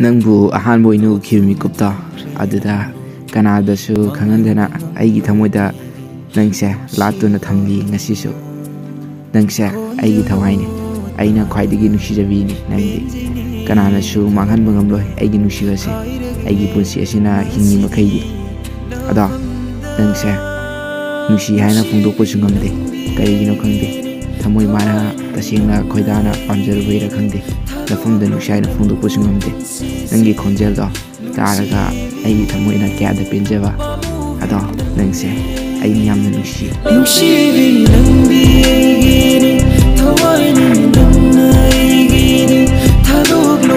ꯅꯪꯕꯨ ꯑꯍꯥꯟꯕ ꯑꯣꯏꯅ ꯎꯈꯤꯕ ꯃꯤꯀꯨꯞꯇꯣ ꯑꯗꯨꯗ ꯀꯅꯥꯗꯁꯨ ꯈꯪꯍꯟꯗꯅ ꯑꯩꯒꯤ ꯊꯃꯣꯏꯗ ꯅꯪꯁꯦ ꯂꯥꯠꯇꯨꯅ ꯊꯝꯂꯤ ꯉꯁꯤꯁꯨ. ꯅꯪꯁꯦ ꯑꯩꯒꯤ ꯊꯋꯥꯏꯅꯤ, ꯑꯩꯅ ꯈ꯭ꯋꯥꯏꯗꯒꯤ ꯅꯨꯡꯁꯤꯖꯕꯤꯅꯤ ꯅꯪꯗꯤ. ꯀꯅꯥꯅꯁꯨ ꯃꯥꯡꯍꯟꯕ ꯉꯝꯂꯣꯏ ꯑꯩꯒꯤ ꯅꯨꯡꯁꯤꯕꯁꯦ, ꯑꯩꯒꯤ ꯄꯨꯟꯁꯤ ꯑꯁꯤꯅ ꯍꯤꯡꯉꯤ ꯃꯈꯩꯗꯤ. ꯑꯗꯣ ꯅꯪꯁꯦ ꯅꯨꯡꯁꯤ ꯍꯥꯏꯅ ꯐꯣꯡꯗꯣꯛꯄꯁꯨ ꯉꯝꯗꯦ, ꯀꯔꯤꯒꯤꯅꯣ ꯈꯪꯗꯦ. ꯊꯃꯣꯏ ꯃꯥꯅ ꯇꯁꯦꯡꯅ ꯈꯣꯏꯗꯥꯅ ꯄꯥꯝꯖꯔꯨꯕꯩꯔꯥ ꯈꯪꯗꯦ, ꯂꯐꯝꯗ ꯅꯨꯡꯁꯤ ꯍꯥꯏꯅ ꯐꯣꯡꯗꯣꯛꯄꯁꯨ ꯉꯝꯗꯦ. ꯅꯪꯒꯤ ꯈꯣꯟꯖꯦꯜꯗꯣ ꯇꯥꯔꯒ ꯑꯩꯒꯤ ꯊꯃꯣꯏꯅ ꯀꯌꯥꯗ ꯄꯦꯟꯖꯕ. ꯑꯗꯣ ꯅꯪꯁꯦ ꯑꯩꯅ ꯌꯥꯝꯅ ꯅꯨꯡꯁꯤꯌꯦ. ꯅꯨꯡꯁꯤꯕꯤ ꯅꯪꯗꯤ ꯑꯩꯒꯤꯅꯤ, ꯊꯋꯥꯏꯅꯤ ꯅꯪꯅ ꯑꯩꯒꯤꯅꯤ, ꯊꯥꯗꯣꯛ